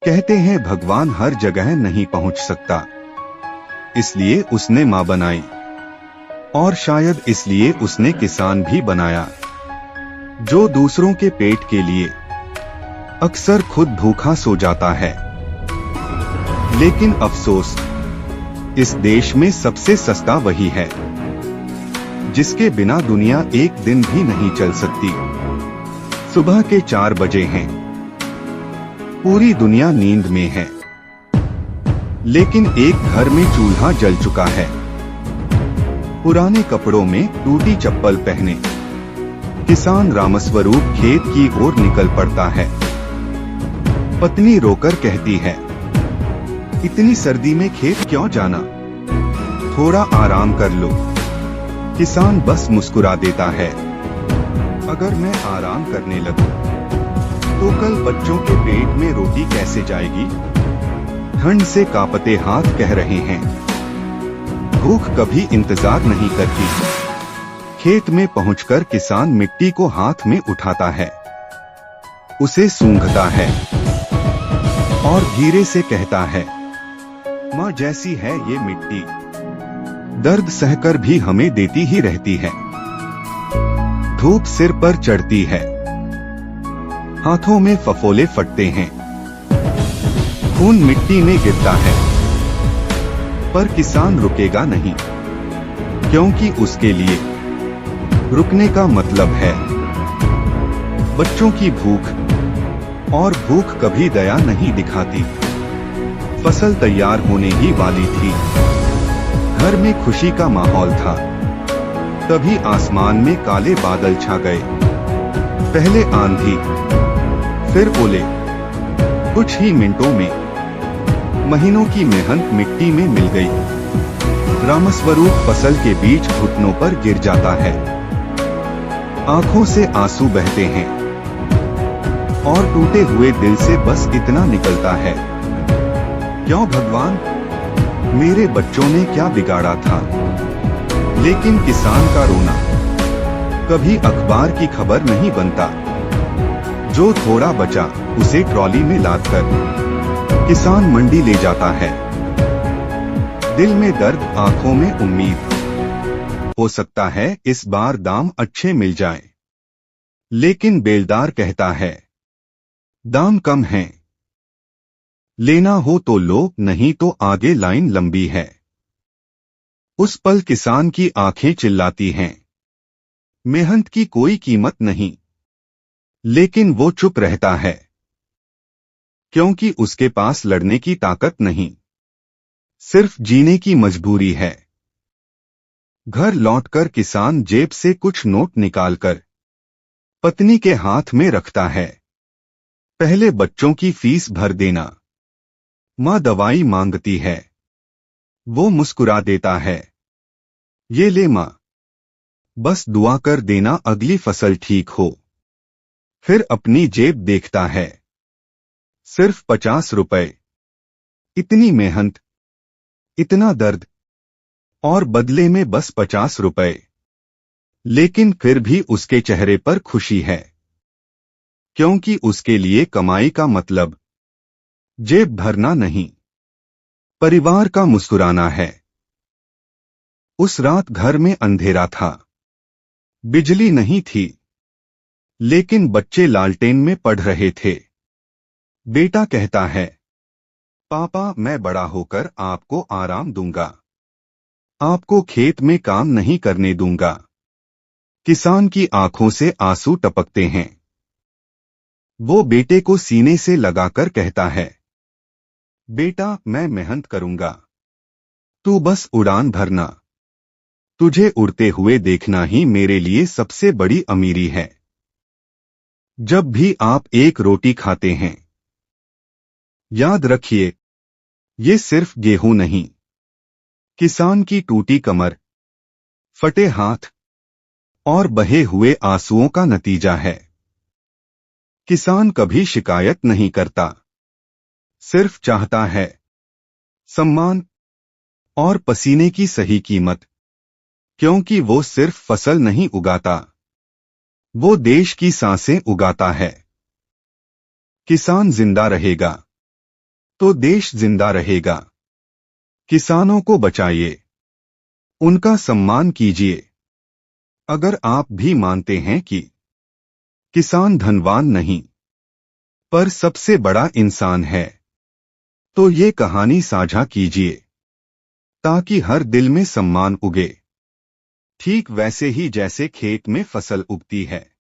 कहते हैं भगवान हर जगह नहीं पहुंच सकता, इसलिए उसने मां बनाई, और शायद इसलिए उसने किसान भी बनाया, जो दूसरों के पेट के लिए अक्सर खुद भूखा सो जाता है। लेकिन अफसोस, इस देश में सबसे सस्ता वही है जिसके बिना दुनिया एक दिन भी नहीं चल सकती। सुबह के 4 बजे हैं, पूरी दुनिया नींद में है, लेकिन एक घर में चूल्हा जल चुका है। पुराने कपड़ों में टूटी चप्पल पहने किसान रामस्वरूप खेत की ओर निकल पड़ता है। पत्नी रोकर कहती है, इतनी सर्दी में खेत क्यों जाना, थोड़ा आराम कर लो। किसान बस मुस्कुरा देता है, अगर मैं आराम करने लगूं तो कल बच्चों के पेट में रोटी कैसे जाएगी। ठंड से कांपते हाथ कह रहे हैं, भूख कभी इंतजार नहीं करती। खेत में पहुंचकर किसान मिट्टी को हाथ में उठाता है, उसे सूंघता है और धीरे से कहता है, माँ जैसी है ये मिट्टी, दर्द सहकर भी हमें देती ही रहती है। धूप सिर पर चढ़ती है, हाथों में फफोले फटते हैं, खून मिट्टी में गिरता है, पर किसान रुकेगा नहीं, क्योंकि उसके लिए रुकने का मतलब है बच्चों की भूख, और भूख कभी दया नहीं दिखाती। फसल तैयार होने ही वाली थी, घर में खुशी का माहौल था, तभी आसमान में काले बादल छा गए। पहले आंधी, फिर ओले, कुछ ही मिनटों में महीनों की मेहनत मिट्टी में मिल गई। रामस्वरूप फसल के बीच घुटनों पर गिर जाता है, आंखों से आंसू बहते हैं और टूटे हुए दिल से बस इतना निकलता है, क्यों भगवान, मेरे बच्चों ने क्या बिगाड़ा था। लेकिन किसान का रोना कभी अखबार की खबर नहीं बनता। जो थोड़ा बचा उसे ट्रॉली में लादकर किसान मंडी ले जाता है, दिल में दर्द, आंखों में उम्मीद। हो सकता है इस बार दाम अच्छे मिल जाएं, लेकिन बेलदार कहता है, दाम कम हैं, लेना हो तो लो, नहीं तो आगे लाइन लंबी है। उस पल किसान की आंखें चिल्लाती हैं, मेहनत की कोई कीमत नहीं। लेकिन वो चुप रहता है, क्योंकि उसके पास लड़ने की ताकत नहीं, सिर्फ जीने की मजबूरी है। घर लौटकर किसान जेब से कुछ नोट निकालकर पत्नी के हाथ में रखता है। पहले बच्चों की फीस भर देना। माँ दवाई मांगती है, वो मुस्कुरा देता है, ये ले माँ, बस दुआ कर देना अगली फसल ठीक हो। फिर अपनी जेब देखता है, सिर्फ 50 रुपए। इतनी मेहनत, इतना दर्द, और बदले में बस 50 रुपए। लेकिन फिर भी उसके चेहरे पर खुशी है, क्योंकि उसके लिए कमाई का मतलब जेब भरना नहीं, परिवार का मुस्कुराना है। उस रात घर में अंधेरा था, बिजली नहीं थी, लेकिन बच्चे लालटेन में पढ़ रहे थे। बेटा कहता है, पापा मैं बड़ा होकर आपको आराम दूंगा, आपको खेत में काम नहीं करने दूंगा। किसान की आंखों से आंसू टपकते हैं। वो बेटे को सीने से लगाकर कहता है, बेटा मैं मेहनत करूंगा, तू बस उड़ान भरना। तुझे उड़ते हुए देखना ही मेरे लिए सबसे बड़ी अमीरी है। जब भी आप एक रोटी खाते हैं, याद रखिए, ये सिर्फ गेहूं नहीं, किसान की टूटी कमर, फटे हाथ और बहे हुए आंसुओं का नतीजा है। किसान कभी शिकायत नहीं करता, सिर्फ चाहता है सम्मान और पसीने की सही कीमत, क्योंकि वो सिर्फ फसल नहीं उगाता, वो देश की सांसें उगाता है। किसान जिंदा रहेगा तो देश जिंदा रहेगा। किसानों को बचाइए, उनका सम्मान कीजिए। अगर आप भी मानते हैं कि किसान धनवान नहीं पर सबसे बड़ा इंसान है, तो ये कहानी साझा कीजिए ताकि हर दिल में सम्मान उगे, ठीक वैसे ही जैसे खेत में फसल उगती है।